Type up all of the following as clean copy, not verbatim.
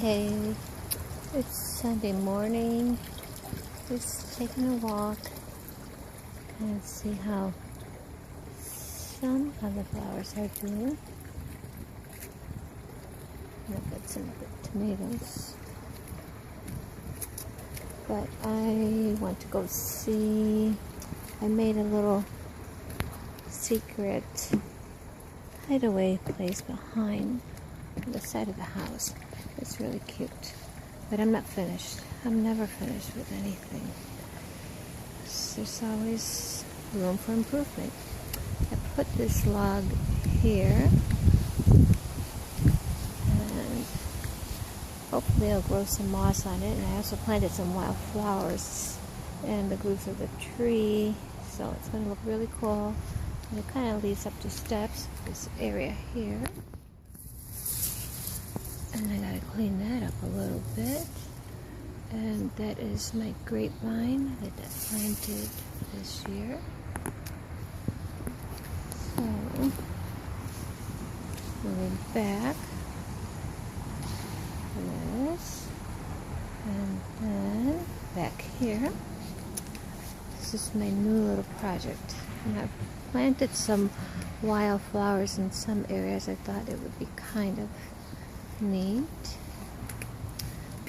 Hey, it's Sunday morning. Just taking a walk and see how some of the flowers are doing. I've got some good tomatoes. But I want to go see. I made a little secret hideaway place behind the side of the house. It's really cute. But I'm not finished. I'm never finished with anything. There's always room for improvement. I put this log here, and hopefully I'll grow some moss on it. And I also planted some wildflowers in the grooves of the tree, so it's going to look really cool. And it kind of leads up to steps, this area here. And I gotta clean that up a little bit. And that is my grapevine that I planted this year. So, moving back. This. And then back here. This is my new little project. And I've planted some wildflowers in some areas. I thought it would be kind of neat,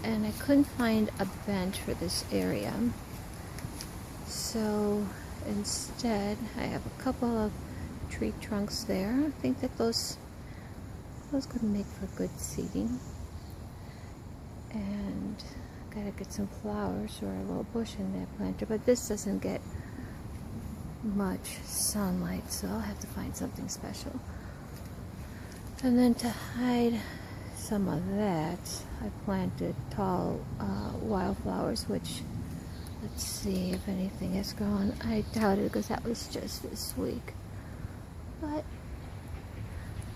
and I couldn't find a bench for this area, so instead I have a couple of tree trunks there. I think that those could make for good seating, and I gotta get some flowers or a little bush in that planter, but this doesn't get much sunlight, so I'll have to find something special. And then to hide some of that, I planted tall wildflowers, which, let's see if anything has grown. I doubt it because that was just this week. But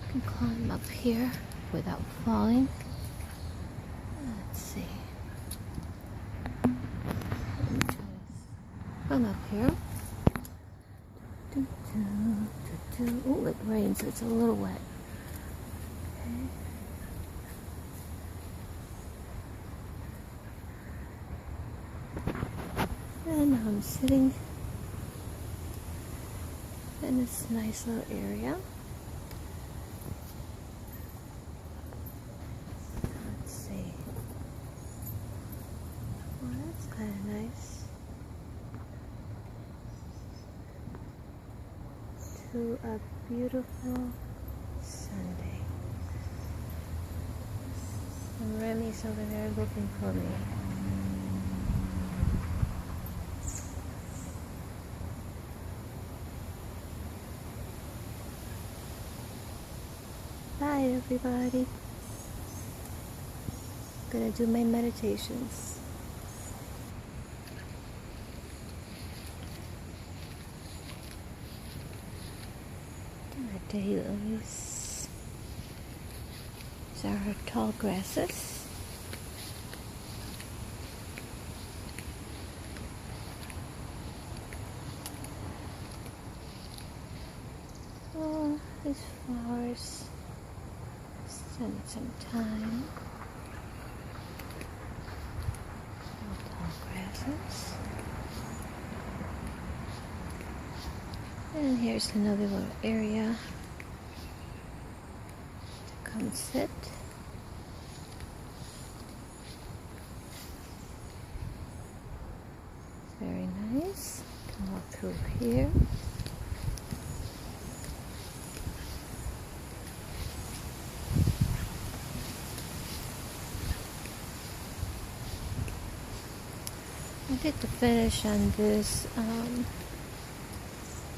I can climb up here without falling. Let's see. Let me try this. Come up here. Oh, it rains, so it's a little wet. Okay. And I'm sitting in this nice little area. Let's see. Well, that's kind of nice. To a beautiful Sunday. And Remy's over there looking for me. Bye everybody. Gonna do my meditations. Our daylilies. These are our tall grasses. Oh, these flowers. Spend some time. Tall grasses. And here's another little area to come sit. Very nice. Can walk through here. I did the finish on this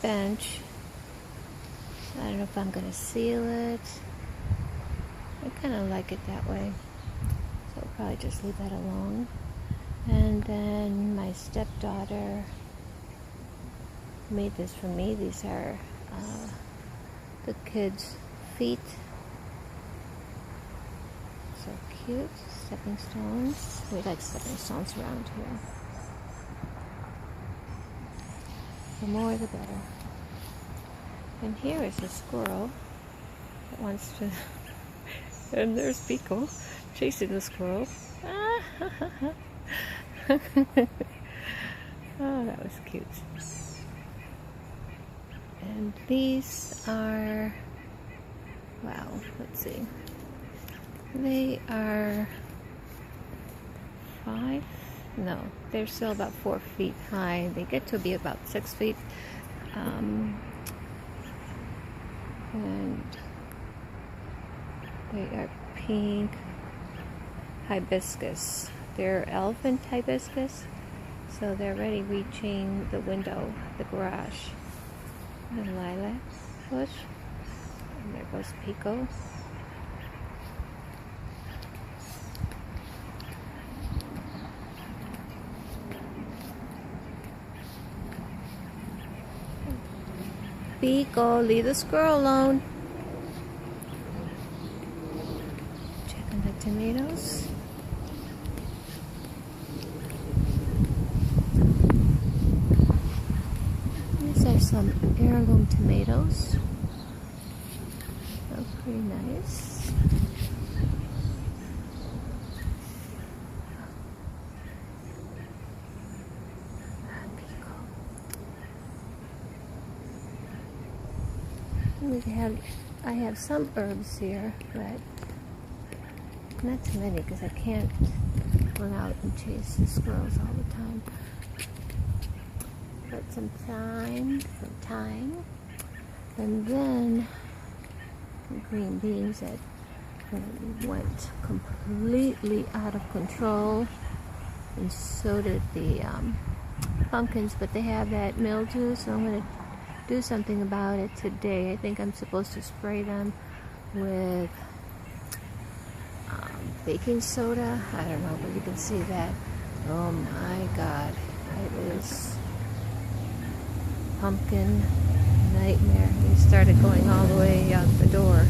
bench. So I don't know if I'm going to seal it. I kind of like it that way. So I'll probably just leave that alone. And then my stepdaughter made this for me. These are the kids' feet. So cute. Stepping stones. We like stepping stones around here. The more the better. And here is a squirrel that wants to, and there's Pico, chasing the squirrel. Oh, that was cute. And these are, wow, let's see. They are 5, no, they're still about 4 feet high. They get to be about 6 feet. And they are pink hibiscus. They're elephant hibiscus, so they're already reaching the window, the garage. The lilac bush, and there goes Pico. Pico, leave the squirrel alone. Checking the tomatoes. These are some heirloom tomatoes. Those are pretty nice. I have some herbs here, but not too many because I can't run out and chase the squirrels all the time. But some thyme, and then green beans that went completely out of control, and so did the pumpkins, but they have that mildew, so I'm going to do something about it today. I think I'm supposed to spray them with baking soda. I don't know, but you can see that. Oh my God, it is pumpkin nightmare. He started going all the way out the door.